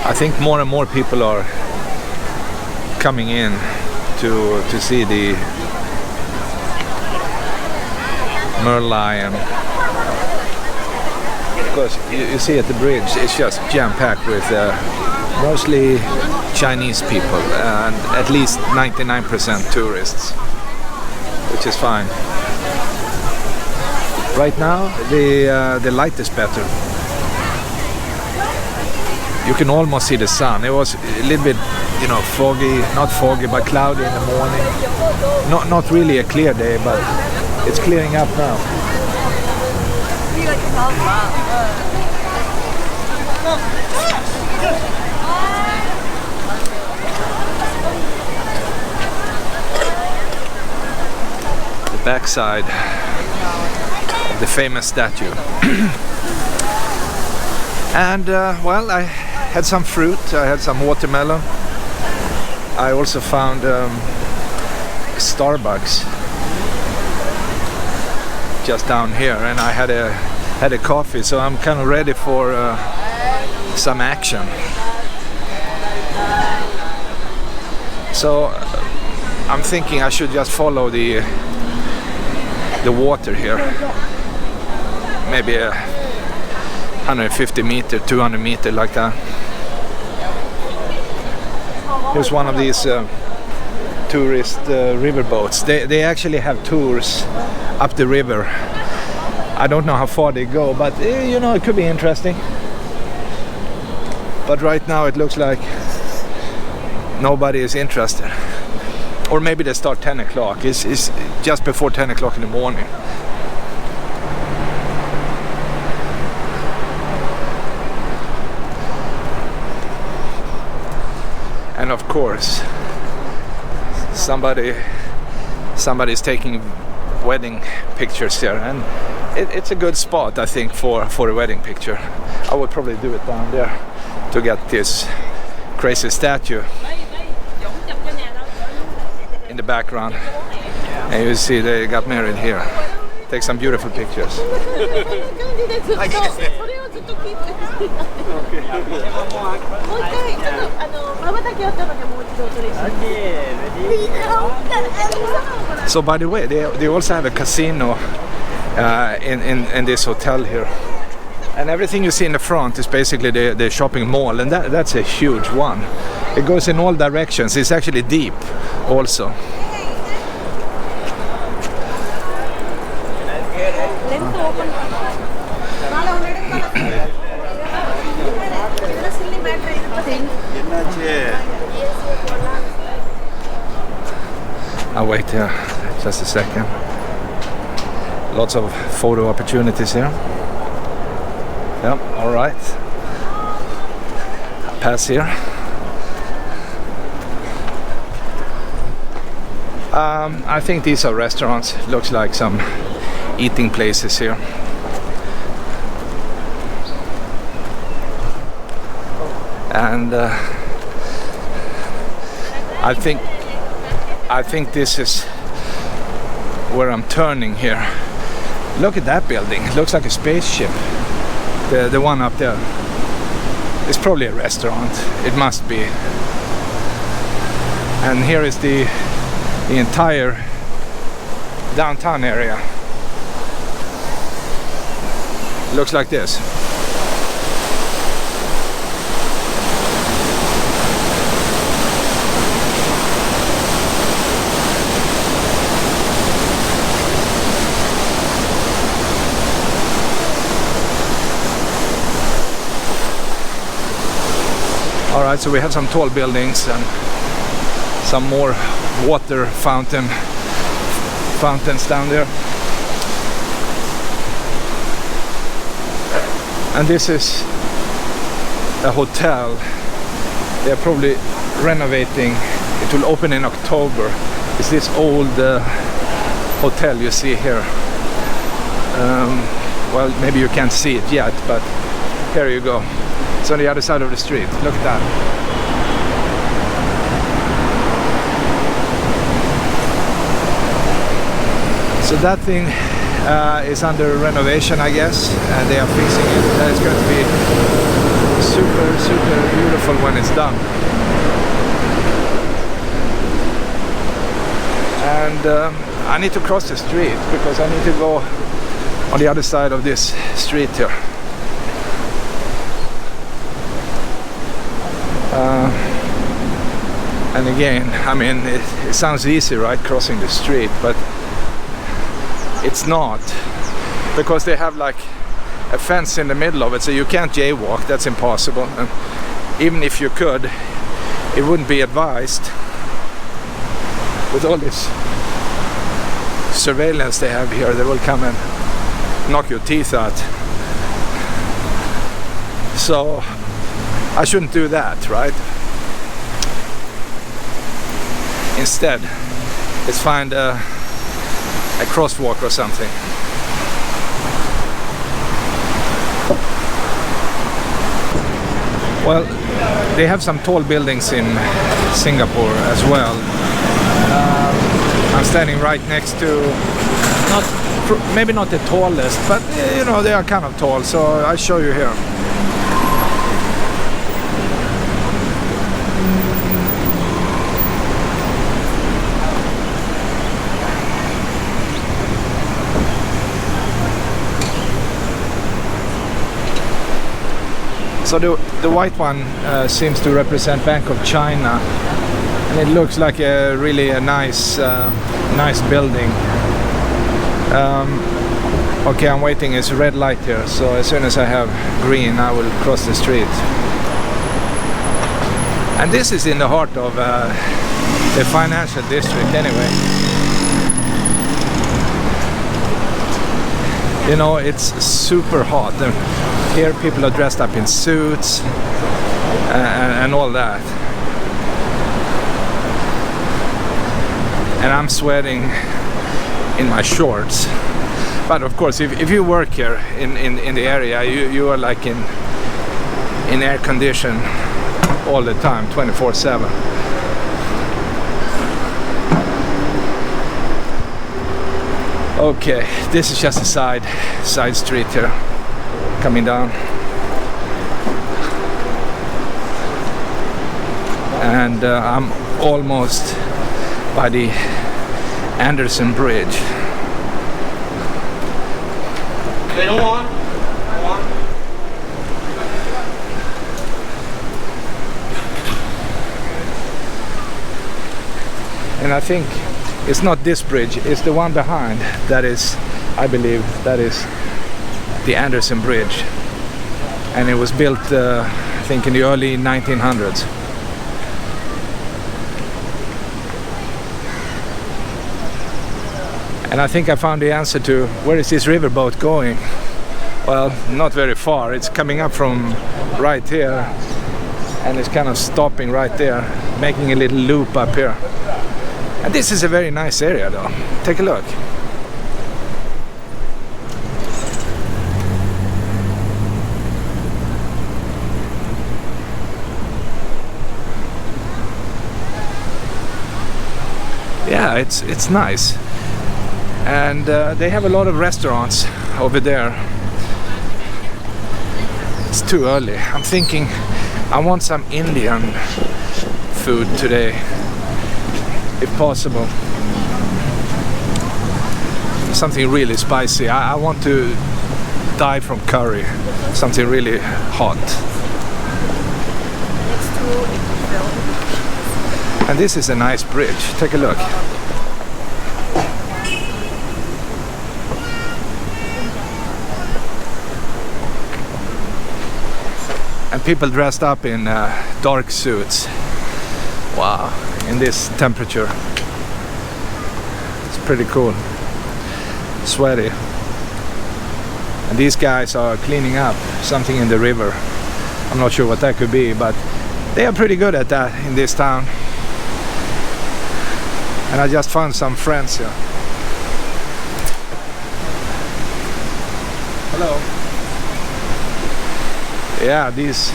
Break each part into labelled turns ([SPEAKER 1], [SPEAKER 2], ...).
[SPEAKER 1] I think more and more people are coming in to see the Merle Lion. Because you see at the bridge, it's just jam-packed with mostly Chinese people and at least 99% tourists, which is fine. Right now the light is better. You can almost see the sun. It was a little bit, foggy, not foggy, but cloudy in the morning. Not really a clear day, but it's clearing up now. The backside of the famous statue. And well, I had some fruit. I had some watermelon. I also found Starbucks just down here, and I had a coffee, so I'm kind of ready for some action. So I'm thinking I should just follow the water here, maybe 150 meter, 200 meter, like that. Here's one of these tourist river boats. They actually have tours up the river. I don't know how far they go, but it could be interesting. But right now it looks like nobody is interested. Or maybe they start 10 o'clock. It's just before 10 o'clock in the morning. And of course, somebody's taking wedding pictures here, and it's a good spot, I think, for a wedding picture. I would probably do it down there to get this crazy statue in the background. And you see they got married here. Take some beautiful pictures. So by the way, they also have a casino in this hotel here. And everything you see in the front is basically the shopping mall, and that's a huge one. It goes in all directions. It's actually deep also. I'll wait here just a second. Lots of photo opportunities here. Yep, all right. Pass here. I think these are restaurants. Looks like some eating places here. And I think this is where I'm turning here. Look at that building. It looks like a spaceship. The one up there. It's probably a restaurant. It must be. And here is the entire downtown area. Looks like this. Alright, so we have some tall buildings and some more water fountains down there. And this is a hotel. They're probably renovating. It will open in October. It's this old hotel you see here. Well, maybe you can't see it yet, but here you go. It's on the other side of the street. Look at that. So that thing is under renovation, I guess, and they are fixing it. It's going to be super, super beautiful. beautiful when it's done. And I need to cross the street because I need to go on the other side of this street here. And again, I mean, it sounds easy, right, crossing the street, but it's not, because they have like a fence in the middle of it, so you can't jaywalk. That's impossible. And even if you could, it wouldn't be advised with all this surveillance they have here. They will come and knock your teeth out. So I shouldn't do that, right? Instead, let's find a crosswalk or something. Well, they have some tall buildings in Singapore as well. I'm standing right next to, maybe not the tallest, but you know, they are kind of tall, so I'll show you here. So the white one seems to represent Bank of China, and it looks like a really nice building. Okay, I'm waiting. It's a red light here, so as soon as I have green, I will cross the street. And this is in the heart of the financial district, anyway. You know, it's super hot. Here people are dressed up in suits and all that. And I'm sweating in my shorts. But of course, if you work here in the area, you are like in air condition all the time, 24/7. Okay, this is just a side street here, coming down. And I'm almost by the Anderson Bridge. And I think it's not this bridge, it's the one behind that is, I believe, that is the Anderson Bridge. And it was built, I think, in the early 1900s. And I think I found the answer to where is this riverboat going? Well, not very far. It's coming up from right here and it's kind of stopping right there, making a little loop up here. And this is a very nice area though. Take a look. Yeah, it's nice. And they have a lot of restaurants over there. It's too early. I'm thinking I want some Indian food today, if possible. Something really spicy. I want to die from curry. Something really hot. And this is a nice bridge. Take a look. And people dressed up in dark suits. Wow, in this temperature. It's pretty cool. Sweaty. And these guys are cleaning up something in the river. I'm not sure what that could be, but they are pretty good at that in this town. And I just found some friends here. Hello. Yeah, these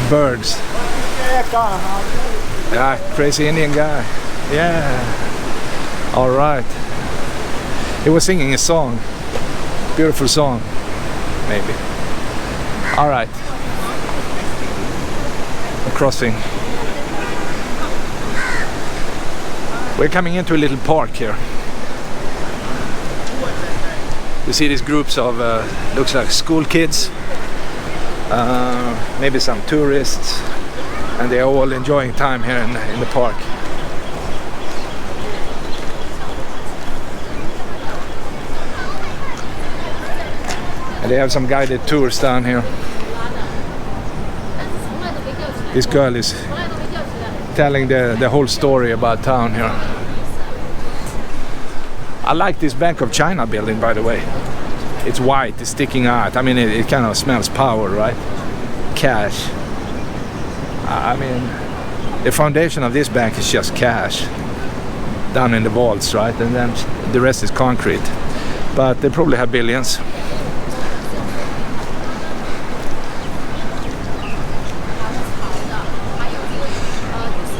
[SPEAKER 1] birds. Yeah, crazy Indian guy. Yeah. All right. He was singing a song. Beautiful song. Maybe. All right. crossing. We're coming into a little park here. You see these groups of, looks like school kids, maybe some tourists, and they're all enjoying time here in the park. And they have some guided tours down here. This girl is telling the whole story about town here. I like this Bank of China building, by the way. It's white, it's sticking out. I mean, it kind of smells power, right? Cash. I mean, the foundation of this bank is just cash down in the vaults, right? And then the rest is concrete. But they probably have billions.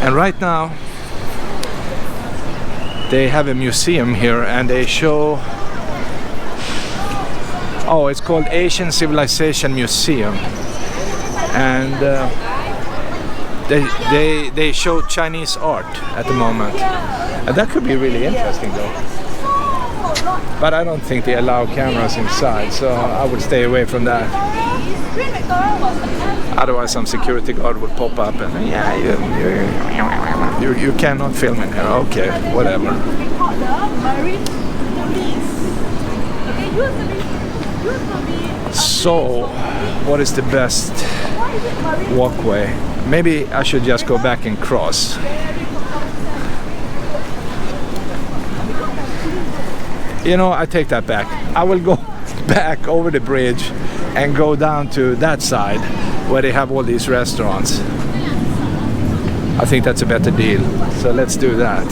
[SPEAKER 1] And right now they have a museum here, and they show, oh, it's called Asian Civilization Museum, and they show Chinese art at the moment, and that could be really interesting though. But I don't think they allow cameras inside, so I would stay away from that. Otherwise some security guard would pop up and yeah, you cannot film in here. Okay, whatever. So, what is the best walkway? Maybe I should just go back and cross. You know, I take that back. I will go back over the bridge and go down to that side where they have all these restaurants. I think that's a better deal. So let's do that.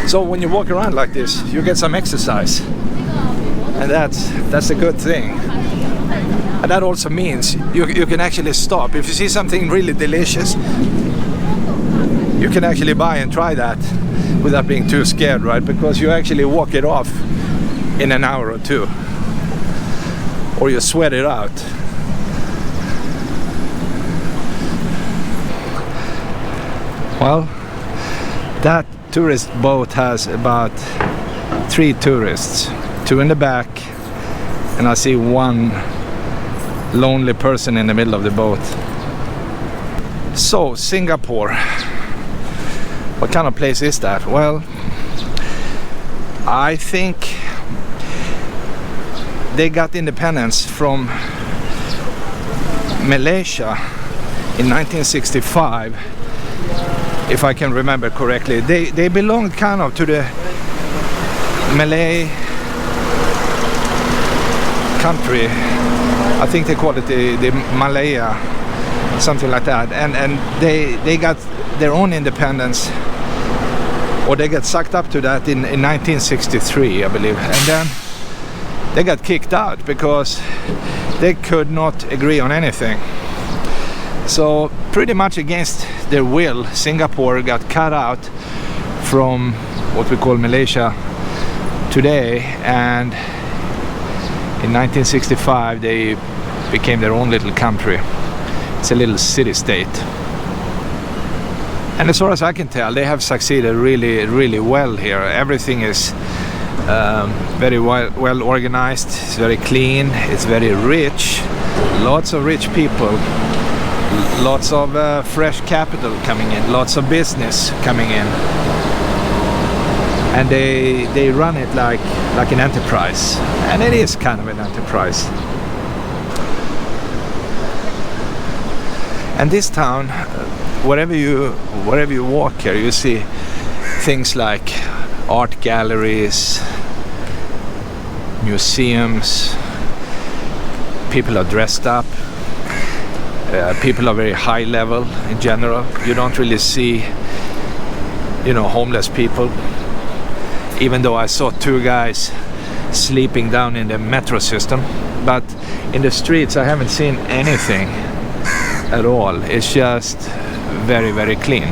[SPEAKER 1] So when you walk around like this, you get some exercise. And that's a good thing. And that also means you can actually stop. If you see something really delicious, you can actually buy and try that without being too scared, right? Because you actually walk it off in an hour or two, or you sweat it out. Well, that tourist boat has about 3 tourists, 2 in the back, and I see 1 lonely person in the middle of the boat. So, Singapore. What kind of place is that? Well, I think they got independence from Malaysia in 1965, if I can remember correctly. They belonged kind of to the Malay country. I think they call it the Malaya, something like that. And they got their own independence, or they got sucked up to that in 1963, I believe. And then they got kicked out because they could not agree on anything. So pretty much against their will, Singapore got cut out from what we call Malaysia today, and in 1965 they became their own little country. It's a little city-state. And as far as I can tell, they have succeeded really, really well here. Everything is very well organized, it's very clean, it's very rich, lots of rich people, lots of fresh capital coming in, lots of business coming in. And they run it like an enterprise, and it is kind of an enterprise. And this town, wherever you walk here, you see things like art galleries, museums. People are dressed up. People are very high level in general. You don't really see, homeless people. Even though I saw 2 guys sleeping down in the metro system, but in the streets I haven't seen anything at all. It's just very, very clean.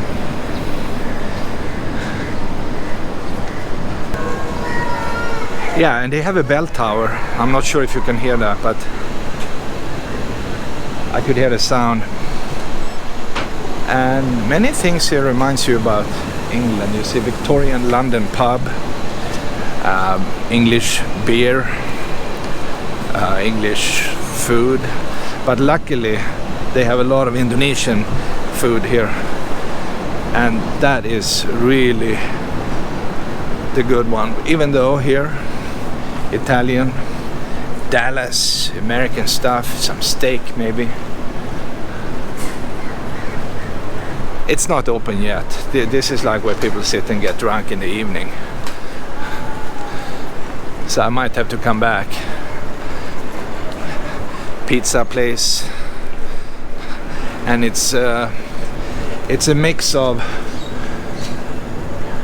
[SPEAKER 1] Yeah, and they have a bell tower. I'm not sure if you can hear that, but I could hear the sound. And many things here reminds you about England. You see Victorian London pub, English beer, English food, but luckily they have a lot of Indonesian food here, and that is really the good one. Even though here Italian, Dallas, American stuff, some steak maybe. It's not open yet. This is like where people sit and get drunk in the evening. So I might have to come back. Pizza place, and it's a mix of,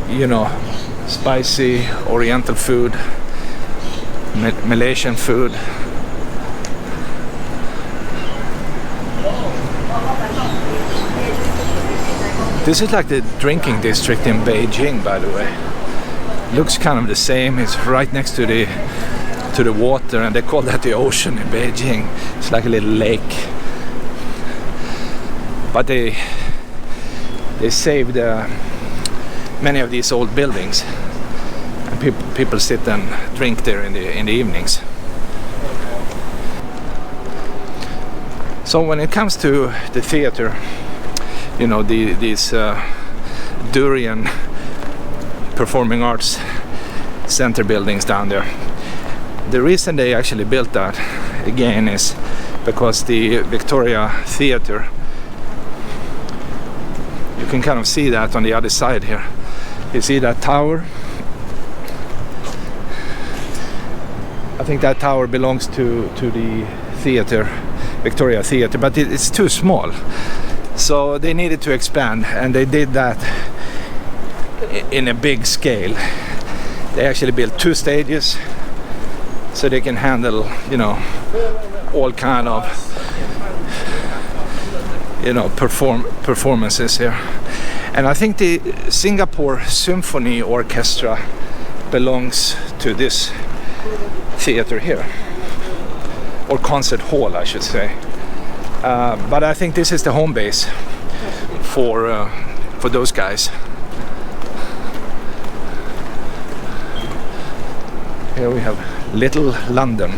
[SPEAKER 1] you know, spicy Oriental food, Malaysian food. This is like the drinking district in Beijing, by the way. Looks kind of the same. It's right next to the water, and they call that the ocean in Beijing. It's like a little lake. But they saved many of these old buildings, and people sit and drink there in the evenings. So when it comes to the theater, you know, these Durian Performing Arts Center buildings down there. The reason they actually built that again is because the Victoria Theatre, you can kind of see that on the other side here. You see that tower? I think that tower belongs to the theatre, Victoria Theatre, but it's too small. So they needed to expand, and they did that in a big scale. They actually built 2 stages so they can handle, you know, all kind of, you know, performances here. And I think the Singapore Symphony Orchestra belongs to this theater here, or concert hall I should say. But I think this is the home base for those guys. Here we have Little London.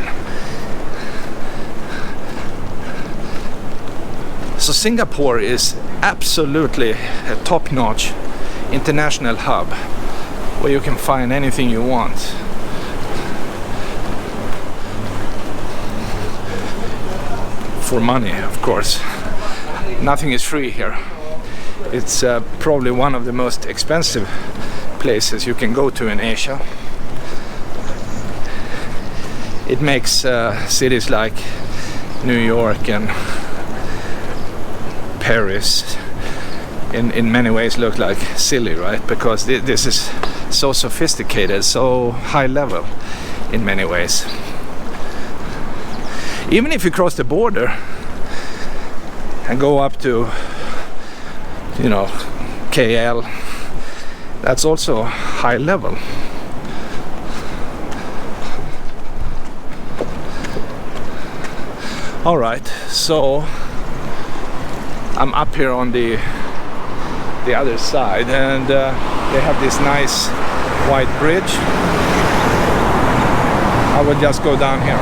[SPEAKER 1] So Singapore is absolutely a top-notch international hub where you can find anything you want. For money, of course. Nothing is free here. It's probably one of the most expensive places you can go to in Asia. It makes cities like New York and Paris in many ways look like silly, right? Because this is so sophisticated, so high level in many ways. Even if you cross the border and go up to, you know, KL, that's also high level. All right, so I'm up here on the other side, and they have this nice white bridge. I will just go down here.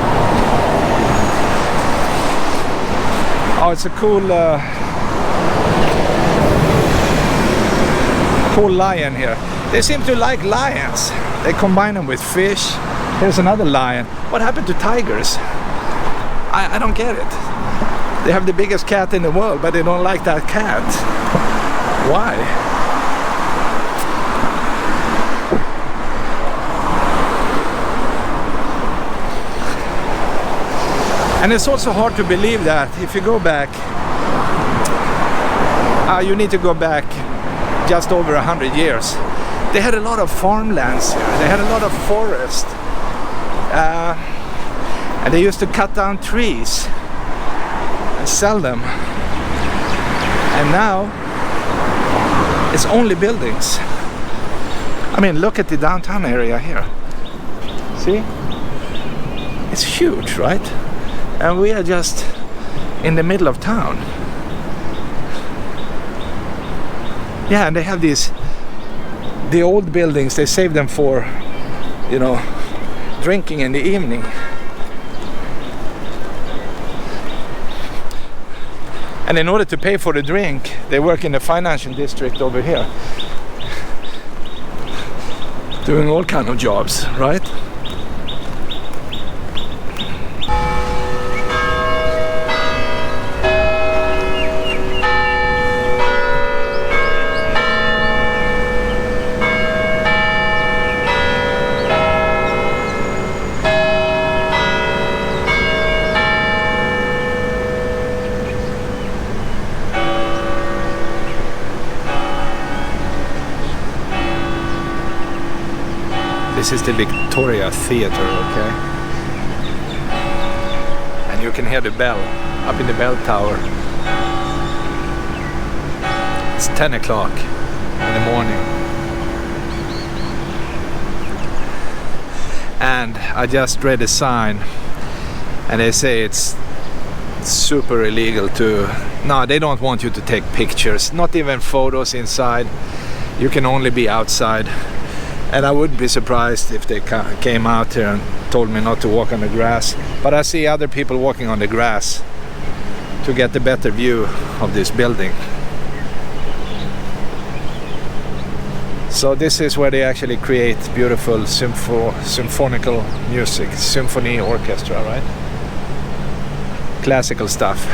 [SPEAKER 1] Oh, it's a cool lion here. They seem to like lions. They combine them with fish. Here's another lion. What happened to tigers? I don't get it. They have the biggest cat in the world, but they don't like that cat. Why? And it's also hard to believe that if you go back, you need to go back just over 100 years. They had a lot of farmlands here. They had a lot of forest. And they used to cut down trees and sell them. And now it's only buildings. I mean, look at the downtown area here. See? It's huge, right? And we are just in the middle of town. Yeah, and they have the old buildings, they save them for, you know, drinking in the evening. And in order to pay for the drink, they work in the financial district over here, doing all kind of jobs, right? This is the Victoria Theatre, okay? And you can hear the bell up in the bell tower. It's 10 o'clock in the morning. And I just read a sign and they say it's super illegal to... No, they don't want you to take pictures, not even photos inside. You can only be outside. And I wouldn't be surprised if they came out here and told me not to walk on the grass. But I see other people walking on the grass to get a better view of this building. So this is where they actually create beautiful symphonical music, symphony orchestra, right? Classical stuff.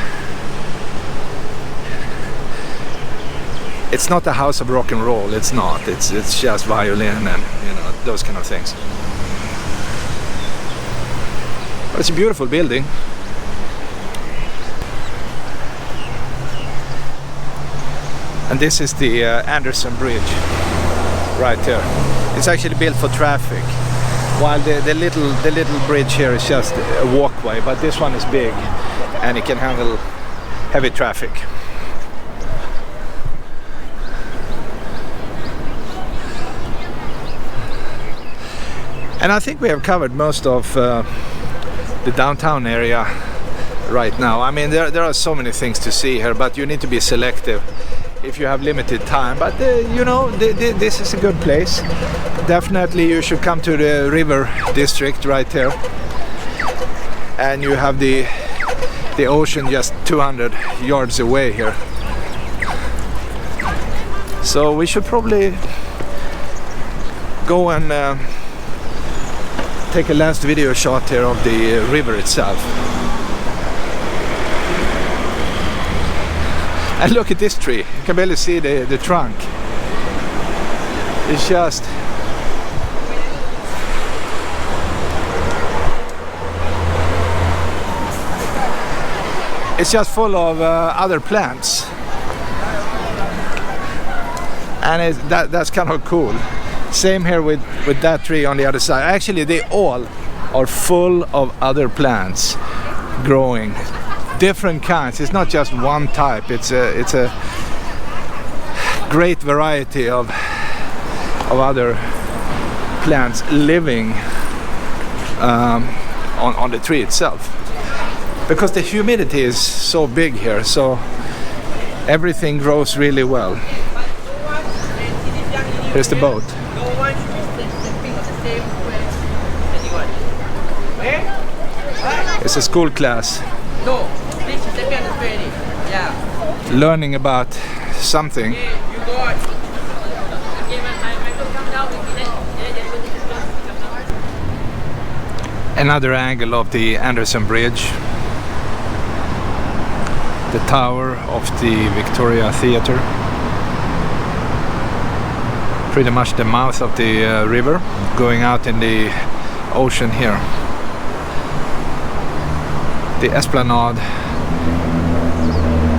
[SPEAKER 1] It's not a house of rock and roll, it's not. It's just violin and, you know, those kind of things. But it's a beautiful building. And this is the Anderson Bridge right here. It's actually built for traffic, while the little bridge here is just a walkway, but this one is big and it can handle heavy traffic. And I think we have covered most of the downtown area right now. I mean, there are so many things to see here, but you need to be selective if you have limited time. But you know, this is a good place. Definitely you should come to the river district right here. And you have the ocean just 200 yards away here. So we should probably go and take a last video shot here of the river itself. And look at this tree. You can barely see the trunk. It's just... It's just full of other plants. And that's kind of cool. Same here with that tree on the other side. Actually, they all are full of other plants growing, different kinds. It's not just one type. It's a great variety of other plants living on the tree itself. Because the humidity is so big here, so everything grows really well. Here's the boat. It's a school class. Learning about something. Another angle of the Anderson Bridge. The tower of the Victoria Theatre. Pretty much the mouth of the river going out in the ocean here. The Esplanade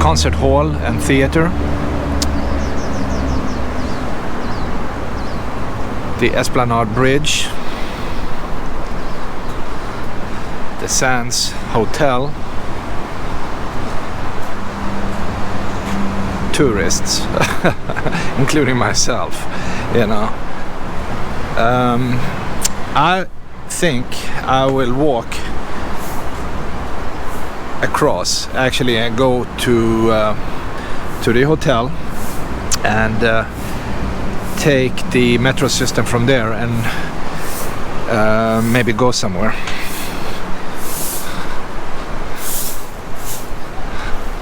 [SPEAKER 1] Concert Hall and Theatre. The Esplanade Bridge. The Sands Hotel. Tourists, including myself, you know. I think I will walk across, actually, and go to the hotel and take the metro system from there and maybe go somewhere.